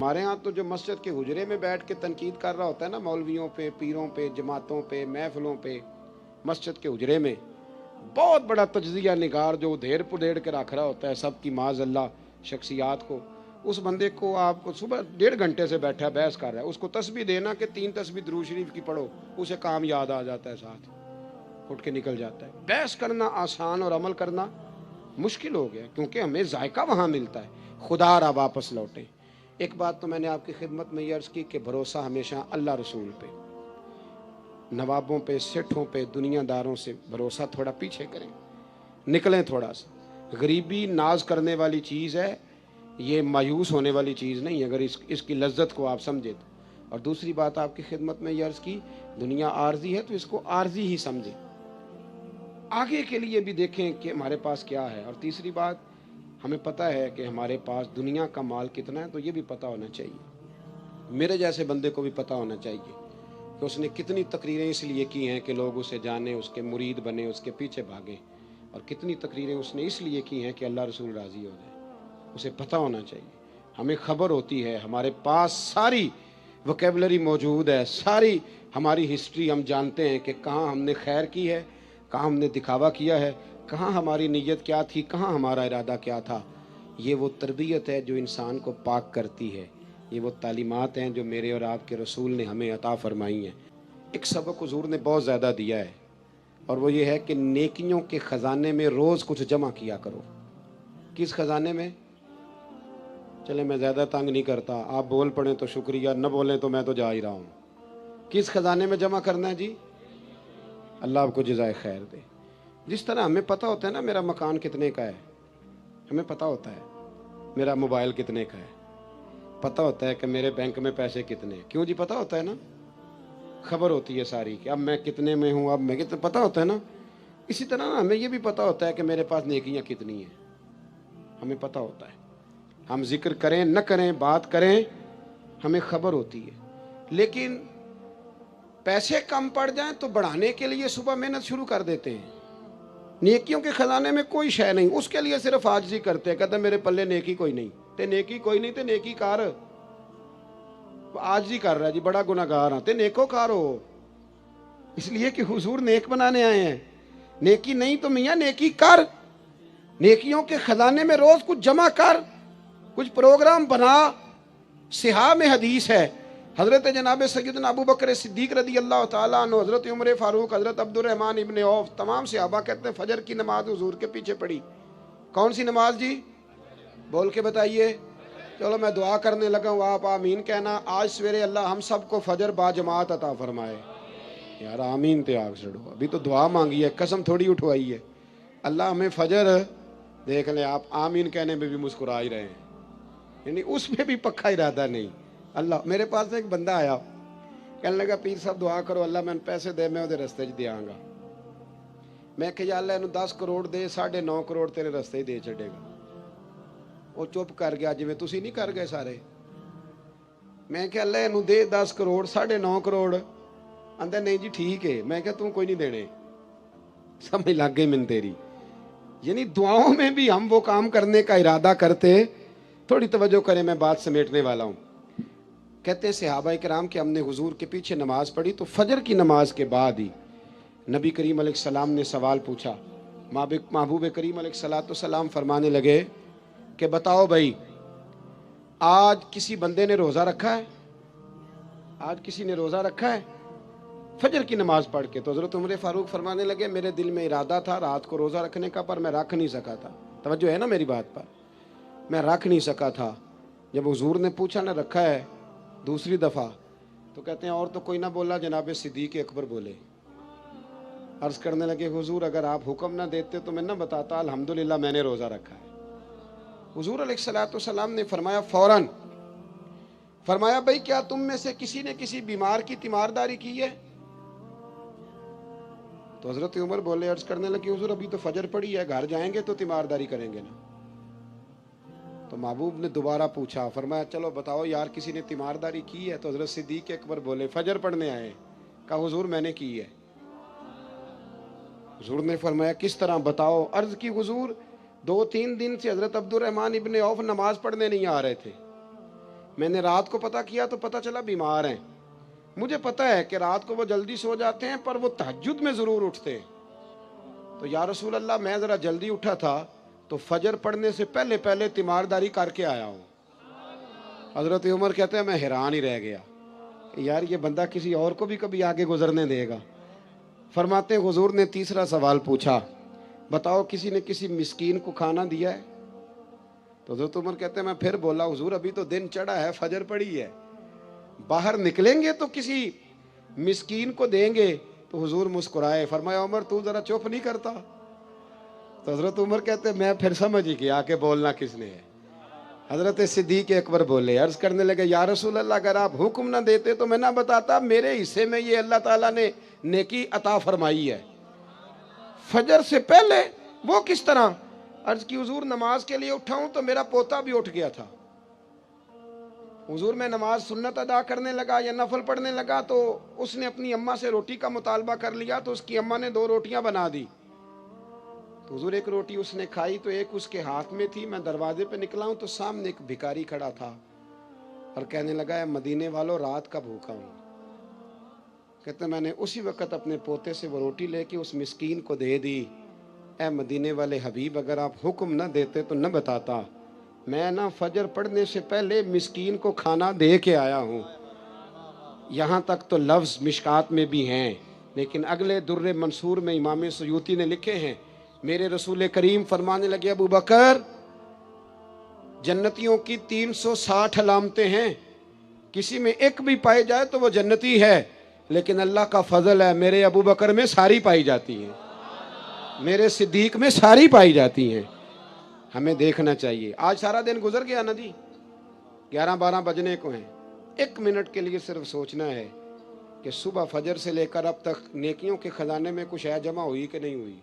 ہمارے ہاں تو جو مسجد کے حجرے میں بیٹھ کے تنقید کر رہا ہوتا ہے نا مولویوں پہ، پیروں پہ، جماعتوں پہ، محفلوں پہ، مسجد کے حجرے میں بہت بڑا تجزیہ نگار جو ادھیڑ پدھیڑ کے رکھ رہا ہوتا ہے سب کی معاذ اللہ شخصیات کو، اس بندے کو آپ کو صبح 1.5 گھنٹے سے بیٹھا بحث کر رہا ہے، اس کو تسبیح دینا کہ 3 تسبیح درود شریف کی پڑھو، اسے کام یاد آ جاتا ہے، ساتھ اٹھ کے نکل جاتا ہے۔ بحث کرنا آسان اور عمل کرنا مشکل ہو گیا، کیونکہ ہمیں ذائقہ وہاں ملتا ہے۔ خدا را واپس لوٹیں۔ ایک بات تو میں نے آپ کی خدمت میں یہ عرض کی کہ بھروسہ ہمیشہ اللہ رسول پہ، نوابوں پہ، سیٹھوں پہ، دنیا داروں سے بھروسہ تھوڑا پیچھے کریں، نکلیں تھوڑا سا۔ غریبی ناز کرنے والی چیز ہے، یہ مایوس ہونے والی چیز نہیں، اگر اس کی لذت کو آپ سمجھے تو۔ اور دوسری بات آپ کی خدمت میں یہ عرض کی، دنیا عارضی ہے تو اس کو عارضی ہی سمجھیں، آگے کے لیے بھی دیکھیں کہ ہمارے پاس کیا ہے۔ اور تیسری بات، ہمیں پتہ ہے کہ ہمارے پاس دنیا کا مال کتنا ہے، تو یہ بھی پتہ ہونا چاہیے، میرے جیسے بندے کو بھی پتہ ہونا چاہیے کہ اس نے کتنی تقریریں اس لیے کی ہیں کہ لوگ اسے جانیں، اس کے مرید بنیں، اس کے پیچھے بھاگیں، اور کتنی تقریریں اس نے اس لیے کی ہیں کہ اللہ رسول راضی ہو جائے، اسے پتہ ہونا چاہیے۔ ہمیں خبر ہوتی ہے، ہمارے پاس ساری وکیبلری موجود ہے، ساری ہماری ہسٹری ہم جانتے ہیں کہ کہاں ہم نے خیر کی ہے، کہاں ہم نے دکھاوا کیا ہے، کہاں ہماری نیت کیا تھی، کہاں ہمارا ارادہ کیا تھا۔ یہ وہ تربیت ہے جو انسان کو پاک کرتی ہے، یہ وہ تعلیمات ہیں جو میرے اور آپ کے رسول نے ہمیں عطا فرمائی ہیں۔ ایک سبق حضور نے بہت زیادہ دیا ہے، اور وہ یہ ہے کہ نیکیوں کے خزانے میں روز کچھ جمع کیا کرو۔ کس خزانے میں؟ چلے میں زیادہ تنگ نہیں کرتا، آپ بول پڑیں تو شکریہ، نہ بولیں تو میں تو جا ہی رہا ہوں۔ کس خزانے میں جمع کرنا ہے جی؟ اللہ آپ کو جزائے خیر دے۔ جس طرح ہمیں پتہ ہوتا ہے نا میرا مکان کتنے کا ہے، ہمیں پتہ ہوتا ہے میرا موبائل کتنے کا ہے، پتہ ہوتا ہے کہ میرے بینک میں پیسے کتنے ہیں، کیوں جی؟ پتہ ہوتا ہے نا، خبر ہوتی ہے ساری کہ اب میں کتنے میں ہوں، اب میں کتنے، پتہ ہوتا ہے نا۔ اسی طرح نا ہمیں یہ بھی پتہ ہوتا ہے کہ میرے پاس نیکیاں کتنی ہیں، ہمیں پتہ ہوتا ہے۔ ہم ذکر کریں نہ کریں، بات کریں، ہمیں خبر ہوتی ہے، لیکن پیسے کم پڑ جائیں تو بڑھانے کے لیے صبح محنت شروع کر دیتے ہیں۔ نیکیوں کے خزانے میں کوئی شے نہیں، اس کے لیے صرف عاجزی کرتے ہیں، کہتے ہیں میرے پلے نیکی کوئی نہیں، تے نیکی کوئی نہیں تے نیکی کار، عاجزی کر رہا ہے جی، بڑا گناہگار ہاں تے نیکو کار ہو، اس لیے کہ حضور نیک بنانے آئے ہیں۔ نیکی نہیں تو میاں نیکی کر، نیکیوں کے خزانے میں روز کچھ جمع کر، کچھ پروگرام بنا۔ صحاح میں حدیث ہے، حضرت جناب سیدنا ابو بکر صدیق رضی اللہ تعالیٰ عنہ، حضرت عمر فاروق، حضرت عبد الرحمن ابن عوف، تمام صحابہ کہتے ہیں فجر کی نماز حضور کے پیچھے پڑھی۔ کون سی نماز جی؟ بول کے بتائیے۔ چلو میں دعا کرنے لگا ہوں، آپ آمین کہنا۔ آج سویرے اللہ ہم سب کو فجر با جماعت عطا فرمائے۔ یار آمین تے آگ سڑو، ابھی تو دعا مانگی ہے، قسم تھوڑی اٹھوائی ہے۔ اللہ ہمیں فجر، دیکھ لیں آپ آمین کہنے میں بھی مسکرا ہی رہے ہیں، یعنی اس میں بھی پکا ارادہ نہیں۔ اللہ، میرے پاس ایک بندہ آیا، کہنے لگا پیر صاحب دعا کرو اللہ میں پیسے دے، میں وہ رستے دیا گا۔ میں کہ یا اللہ انہوں 10 کروڑ دے، 9.5 کروڑ تیرے رستے ہی دے چڑے گا۔ وہ چپ کر گیا، جی میں تسی نہیں کر گئے سارے۔ میں کہ اللہ انہوں دے 10 کروڑ، 9.5 کروڑ، اندر نہیں جی ٹھیک ہے۔ میں کہ تم کوئی نہیں دینے، سمجھ لگ گئی من تیری۔ یعنی دعاؤں میں بھی ہم وہ کام کرنے کا ارادہ کرتے۔ تھوڑی توجہ کریں، میں بات سمیٹنے والا ہوں۔ کہتے ہیں صحابہ کرام کہ ہم نے حضور کے پیچھے نماز پڑھی تو فجر کی نماز کے بعد ہی نبی کریم علیہ السلام نے سوال پوچھا۔ محبوب کریم علیہ السلام فرمانے لگے کہ بتاؤ بھائی، آج کسی بندے نے روزہ رکھا ہے؟ آج کسی نے روزہ رکھا ہے فجر کی نماز پڑھ کے؟ تو حضرت عمر فاروق فرمانے لگے میرے دل میں ارادہ تھا رات کو روزہ رکھنے کا، پر میں رکھ نہیں سکا تھا۔ توجہ ہے نا میری بات پر؟ میں رکھ نہیں سکا تھا۔ جب حضور نے پوچھا نہ رکھا ہے دوسری دفعہ، تو کہتے ہیں اور تو کوئی نہ بولا، جناب صدیق اکبر بولے۔ عرض کرنے لگے حضور اگر آپ حکم نہ دیتے تو میں نہ بتاتا الحمدللہ میں نے روزہ رکھا ہے۔ حضور علیہ السلام نے فرمایا فوراً، فرمایا بھائی کیا تم میں سے کسی نے کسی بیمار کی تیمارداری کی ہے؟ تو حضرت عمر بولے، عرض کرنے لگے حضور ابھی تو فجر پڑی ہے، گھر جائیں گے تو تیمارداری کریں گے نا۔ تو محبوب نے دوبارہ پوچھا، فرمایا چلو بتاؤ یار کسی نے تیمارداری کی ہے؟ تو حضرت صدیق اکبر بولے فجر پڑھنے آئے۔ کہا حضور میں نے کی ہے۔ حضور نے فرمایا کس طرح بتاؤ؟ عرض کی حضور 2-3 دن سے حضرت عبد الرحمن ابن عوف نماز پڑھنے نہیں آ رہے تھے، میں نے رات کو پتہ کیا تو پتہ چلا بیمار ہیں. مجھے پتہ ہے کہ رات کو وہ جلدی سو جاتے ہیں پر وہ تہجد میں ضرور اٹھتے ہیں. تو یا رسول اللہ میں ذرا جلدی اٹھا تھا تو فجر پڑھنے سے پہلے پہلے تیمارداری کر کے آیا ہوں. حضرت عمر کہتے ہیں میں حیران ہی رہ گیا کہ یار یہ بندہ کسی اور کو بھی کبھی آگے گزرنے دے گا. فرماتے ہیں حضور نے تیسرا سوال پوچھا, بتاؤ کسی نے کسی مسکین کو کھانا دیا ہے؟ تو حضرت عمر کہتے ہیں میں پھر بولا حضور ابھی تو دن چڑھا ہے, فجر پڑی ہے, باہر نکلیں گے تو کسی مسکین کو دیں گے. تو حضور مسکرائے, فرمایا عمر تو ذرا چپ نہیں کرتا؟ تو حضرت عمر کہتے ہیں میں پھر سمجھ ہی گیا کہ بولنا کس نے ہے. حضرت صدیق اکبر بولے, عرض کرنے لگے یا رسول اللہ اگر آپ حکم نہ دیتے تو میں نہ بتاتا میرے حصے میں یہ اللہ تعالیٰ نے نیکی عطا فرمائی ہے فجر سے پہلے. وہ کس طرح؟ عرض کی حضور نماز کے لیے اٹھا ہوں تو میرا پوتا بھی اٹھ گیا تھا. حضور میں نماز سنت ادا کرنے لگا یا نفل پڑھنے لگا تو اس نے اپنی اماں سے روٹی کا مطالبہ کر لیا تو اس کی اماں نے 2 روٹیاں بنا دی. تو حضور ایک روٹی اس نے کھائی تو ایک اس کے ہاتھ میں تھی. میں دروازے پہ نکلا ہوں تو سامنے ایک بھکاری کھڑا تھا اور کہنے لگا اے مدینے والوں رات کا بھوکا ہوں. کہتے میں نے اسی وقت اپنے پوتے سے وہ روٹی لے کے اس مسکین کو دے دی. اے مدینے والے حبیب اگر آپ حکم نہ دیتے تو نہ بتاتا, میں نہ فجر پڑھنے سے پہلے مسکین کو کھانا دے کے آیا ہوں. یہاں تک تو لفظ مشکات میں بھی ہیں, لیکن اگلے در منصور میں امام سیوطی نے لکھے ہیں. میرے رسول کریم فرمانے لگے ابو بکر جنتیوں کی 360 علامتیں ہیں, کسی میں ایک بھی پائی جائے تو وہ جنتی ہے, لیکن اللہ کا فضل ہے میرے ابو بکر میں ساری پائی جاتی ہیں, میرے صدیق میں ساری پائی جاتی ہیں. ہمیں دیکھنا چاہیے. آج سارا دن گزر گیا نا جی, 11-12 بجنے کو ہیں. 1 منٹ کے لیے صرف سوچنا ہے کہ صبح فجر سے لے کر اب تک نیکیوں کے خزانے میں کچھ ہے جمع ہوئی کہ نہیں ہوئی.